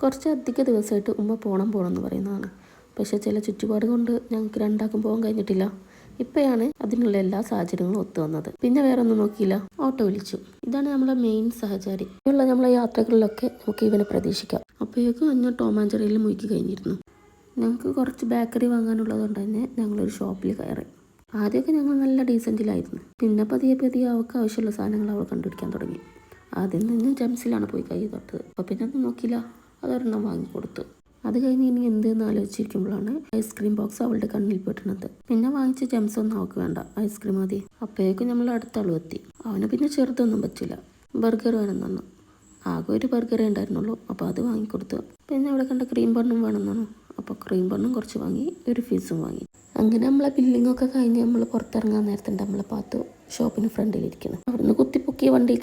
കുറച്ച് അധിക ദിവസമായിട്ട് ഉമ്മ പോണം എന്ന് പറയുന്നതാണ്. പക്ഷേ ചില ചുറ്റുപാട് കൊണ്ട് ഞങ്ങൾക്ക് രണ്ടാക്കും പോകാൻ കഴിഞ്ഞിട്ടില്ല. ഇപ്പോഴാണ് അതിനുള്ള എല്ലാ സാഹചര്യങ്ങളും ഒത്തു വന്നത്. പിന്നെ വേറെ ഒന്നും നോക്കിയില്ല, ഓട്ടോ വിളിച്ചു. ഇതാണ് നമ്മളെ മെയിൻ സഹചാരി. ഉള്ള നമ്മളെ യാത്രകളിലൊക്കെ നമുക്ക് ഇവനെ പ്രതീക്ഷിക്കാം. അപ്പോഴേക്കും അന്ന് ടോം ആൻഡ് ജെറിയിൽ മുഴുകി കഴിഞ്ഞിരുന്നു. ഞങ്ങൾക്ക് കുറച്ച് ബേക്കറി വാങ്ങാനുള്ളത് കൊണ്ട് തന്നെ ഞങ്ങളൊരു ഷോപ്പിൽ കയറി. ആദ്യമൊക്കെ ഞങ്ങൾ നല്ല ഡീസൻറ്റിലായിരുന്നു. പിന്നെ പതിയെ പതിയെ അവൾക്ക് ആവശ്യമുള്ള സാധനങ്ങൾ അവൾ കണ്ടുപിടിക്കാൻ തുടങ്ങി. ആദ്യം നിന്ന് ജംസിലാണ് പോയി കൈ തൊട്ടത്. അപ്പോൾ പിന്നെ ഒന്നും നോക്കിയില്ല, അതൊരെണ്ണം വാങ്ങിക്കൊടുത്തു. അത് കഴിഞ്ഞ് ഇനി എന്തെന്ന് ആലോചിച്ചിരിക്കുമ്പോഴാണ് ഐസ്ക്രീം ബോക്സ് അവളുടെ കണ്ണിൽ പെട്ടുന്നത്. പിന്നെ വാങ്ങിച്ച ജംസ് ഒന്നും അവൾക്ക് വേണ്ട, ഐസ്ക്രീം മതി. അപ്പോഴേക്കും നമ്മൾ അടുത്ത ആളും എത്തി. അവന് പിന്നെ ചെറുതൊന്നും പറ്റില്ല, ബർഗർ വേണം തന്നു. ആകെ ഒരു ബർഗറേ ഉണ്ടായിരുന്നുള്ളൂ, അപ്പോൾ അത് വാങ്ങിക്കൊടുത്തു. പിന്നെ അവിടെ കണ്ട ക്രീം ബണ്ണും വേണമെന്നാണ്, അപ്പോൾ ക്രീം ബണ്ണും കുറച്ച് വാങ്ങി, ഒരു ഫീസും വാങ്ങി. അങ്ങനെ നമ്മളെ ബില്ലിങ്ങൊക്കെ കഴിഞ്ഞ് നമ്മൾ പുറത്തിറങ്ങാൻ നേരത്തുണ്ട് നമ്മളെ പാത്തു ഷോപ്പിന് ഫ്രണ്ടിലിരിക്കണം. അവിടുന്ന് കുത്തിപ്പൊക്കി വണ്ടി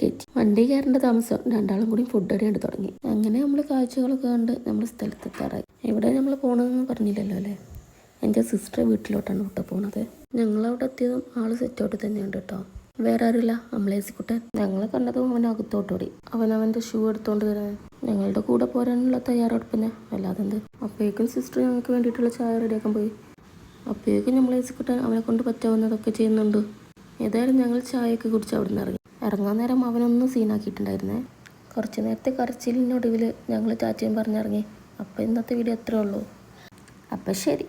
കയറേണ്ട താമസം രണ്ടാളും കൂടി ഫുഡ് അടിയാണ്ട് തുടങ്ങി. അങ്ങനെ നമ്മൾ കാഴ്ചകളൊക്കെ കണ്ട് നമ്മൾ സ്ഥലത്തെത്താറായി. എവിടെ നമ്മൾ പോകണമെന്ന് പറഞ്ഞില്ലല്ലോ അല്ലേ? എൻ്റെ സിസ്റ്റർ വീട്ടിലോട്ടാണ് കേട്ടോ പോണത്. ഞങ്ങളവിടെ എത്തിയതും ആള് സെറ്റൗട്ട് തന്നെയുണ്ട് കേട്ടോ. വേറെ ആരുമില്ല, നമ്മളേസിക്കുട്ടൻ. ഞങ്ങളെ കണ്ടതും അവൻ അകത്തോട്ടോടി. അവൻ്റെ ഷൂ എടുത്തോണ്ട് വരാൻ ഞങ്ങളുടെ കൂടെ പോരാനുള്ള തയ്യാറെടുപ്പിനെ അല്ലാതെന്ത്. അപ്പോഴേക്കും സിസ്റ്റർ ഞങ്ങൾക്ക് വേണ്ടിയിട്ടുള്ള ചായ റെഡിയാക്കാൻ പോയി. അപ്പോഴേക്കും നമ്മളേസിക്കുട്ടൻ അവനെ കൊണ്ട് പറ്റാവുന്നതൊക്കെ ചെയ്യുന്നുണ്ട്. ഏതായാലും ഞങ്ങൾ ചായയൊക്കെ കുടിച്ച് അവിടെ നിന്ന് ഇറങ്ങാൻ നേരം അവനൊന്നും സീനാക്കിയിട്ടുണ്ടായിരുന്നേ. കുറച്ച് നേരത്തെ കരച്ചിലിനൊടുവിൽ ഞങ്ങൾ ചാച്ചയും പറഞ്ഞിറങ്ങി. അപ്പോൾ ഇന്നത്തെ വീഡിയോ അത്രേ ഉള്ളൂ. അപ്പം ശരി.